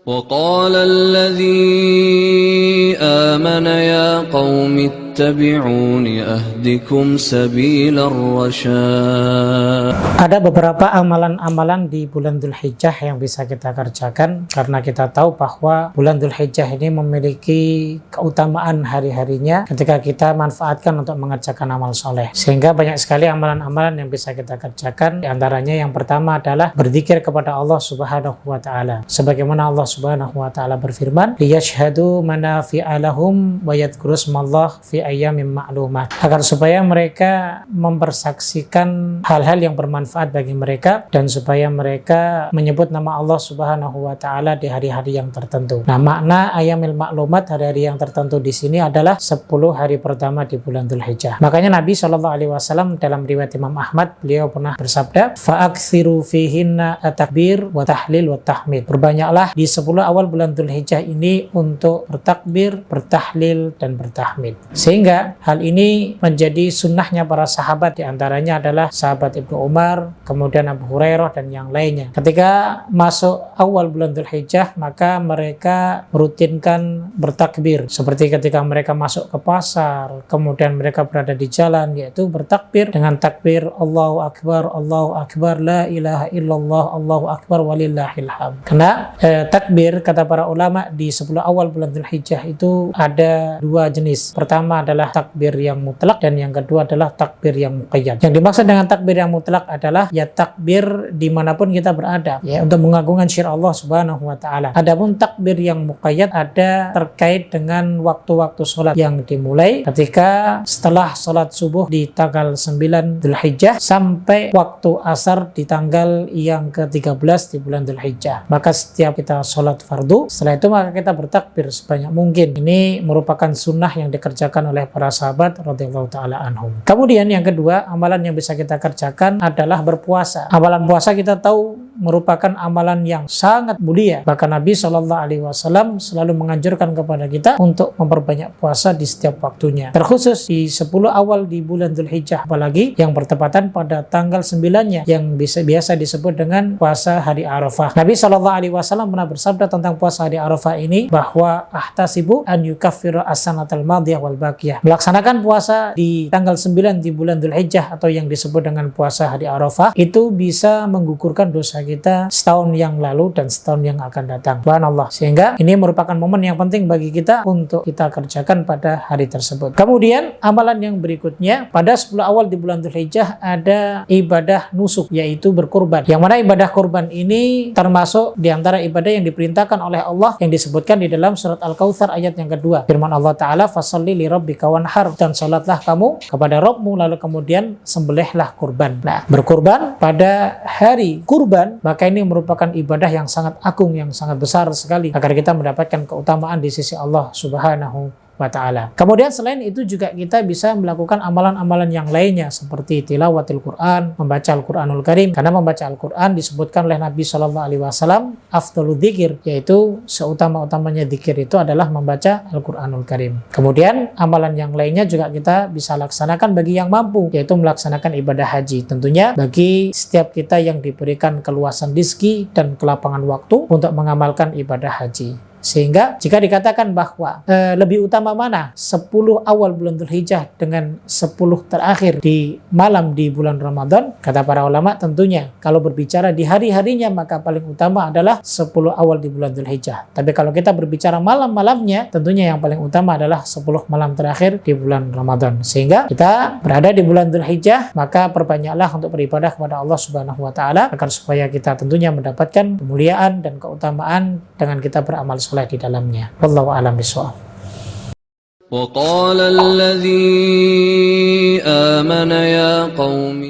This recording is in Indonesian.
وقال الذي آمن يا قوم اتبعون أهدكم سبيل الرشاد. Ada beberapa amalan-amalan di bulan Dzulhijjah yang bisa kita kerjakan karena kita tahu bahwa bulan Dzulhijjah ini memiliki keutamaan hari-harinya ketika kita manfaatkan untuk mengerjakan amal soleh. Sehingga banyak sekali amalan-amalan yang bisa kita kerjakan. Di antaranya yang pertama adalah berzikir kepada Allah Subhanahu wa taala. Sebagaimana Allah Subhanahu wa taala berfirman, "Liyashhadu manafi'a lahum wa yadhkuru smallah fi ayyamin ma'lumat." Agar supaya mereka mempersaksikan hal-hal yang bermanfaat bagi mereka dan supaya mereka menyebut nama Allah Subhanahu wa taala di hari-hari yang tertentu. Nah, makna ayyamil ma'lumat, hari-hari yang tertentu di sini adalah 10 hari pertama di bulan Dzulhijjah. Makanya Nabi Shallallahu alaihi wasallam dalam riwayat Imam Ahmad, beliau pernah bersabda, "Fa'aksiru fihinna at-takbir wa tahlil wa tahmid." Berbanyaklah di 10 awal bulan Dzulhijjah ini untuk bertakbir, bertahlil dan bertahmid. Sehingga hal ini menjadi sunnahnya para sahabat, di antaranya adalah sahabat Ibnu Umar, kemudian Abu Hurairah dan yang lainnya. Ketika masuk awal bulan Dzulhijjah, maka mereka merutinkan bertakbir seperti ketika mereka masuk ke pasar, kemudian mereka berada di jalan, yaitu bertakbir dengan takbir Allahu Akbar, la ilaha illallah, Allahu Akbar walillahil hamd. Karena takbir, kata para ulama, di 10 awal bulan Dzulhijjah itu ada 2 jenis. Pertama adalah takbir yang mutlak dan yang kedua adalah takbir yang muqayyad. Yang dimaksud dengan takbir yang mutlak adalah ya takbir dimanapun kita berada, ya, untuk mengagungkan syiar Allah Subhanahu wa taala. Adapun takbir yang muqayyad ada terkait dengan waktu-waktu sholat yang dimulai ketika setelah sholat subuh di tanggal 9 Dzulhijjah sampai waktu asar di tanggal yang ke-13 di bulan Dzulhijjah. Maka setiap kita sholat fardu, setelah itu maka kita bertakbir sebanyak mungkin. Ini merupakan sunnah yang dikerjakan oleh para sahabat radhiyallahu taala anhum. Kemudian yang kedua, amalan yang bisa kita kerjakan adalah berpuasa. Amalan puasa kita tahu merupakan amalan yang sangat mulia. Bahkan Nabi Shallallahu alaihi wasallam selalu menganjurkan kepada kita untuk memperbanyak puasa di setiap waktunya. Terkhusus di 10 awal di bulan Dzulhijjah, apalagi yang bertepatan pada tanggal 9-nya yang biasa disebut dengan puasa hari Arafah. Nabi Shallallahu alaihi wasallam pernah bersabda tentang puasa hari Arafah ini bahwa ahtasibu an yukaffiru as-sanatal madiyah wal baqiyah. Melaksanakan puasa di tanggal 9 di bulan Dzulhijjah atau yang disebut dengan puasa hari Arafah itu bisa menggugurkan dosa kita setahun yang lalu dan setahun yang akan datang. Subhanallah. Sehingga ini merupakan momen yang penting bagi kita untuk kita kerjakan pada hari tersebut. Kemudian amalan yang berikutnya, pada 10 awal di bulan Dzulhijjah ada ibadah nusuk, yaitu berkurban. Yang mana ibadah kurban ini termasuk di antara ibadah yang diperintahkan oleh Allah yang disebutkan di dalam surat Al-Kautsar ayat yang kedua. Firman Allah Ta'ala, "Fasholli li rabbika wanhar," dan salatlah kamu kepada Rabbmu lalu kemudian sembelihlah kurban. Nah, berkurban pada hari kurban, maka ini merupakan ibadah yang sangat agung, yang sangat besar sekali agar kita mendapatkan keutamaan di sisi Allah Subhanahu wa ta'ala. Kemudian selain itu juga kita bisa melakukan amalan-amalan yang lainnya seperti tilawatil Quran, membaca Al-Quranul Karim, karena membaca Al-Quran disebutkan oleh Nabi Shallallahu alaihi wasallam afdhalul dzikir, yaitu seutama-utamanya dzikir itu adalah membaca Al-Quranul Karim. Kemudian amalan yang lainnya juga kita bisa laksanakan bagi yang mampu, yaitu melaksanakan ibadah haji. Tentunya bagi setiap kita yang diberikan keluasan rezeki dan kelapangan waktu untuk mengamalkan ibadah haji. Sehingga jika dikatakan bahwa lebih utama mana 10 awal bulan Dzulhijjah dengan 10 terakhir di malam di bulan Ramadan, kata para ulama tentunya kalau berbicara di hari-harinya maka paling utama adalah 10 awal di bulan Dzulhijjah. Tapi kalau kita berbicara malam-malamnya, tentunya yang paling utama adalah 10 malam terakhir di bulan Ramadan. Sehingga kita berada di bulan Dzulhijjah, maka perbanyaklah untuk beribadah kepada Allah Subhanahu wa taala agar supaya kita tentunya mendapatkan kemuliaan dan keutamaan dengan kita beramal soleh di dalamnya. Wallahu a'lam bishawab. وقال الذي آمن يا قوم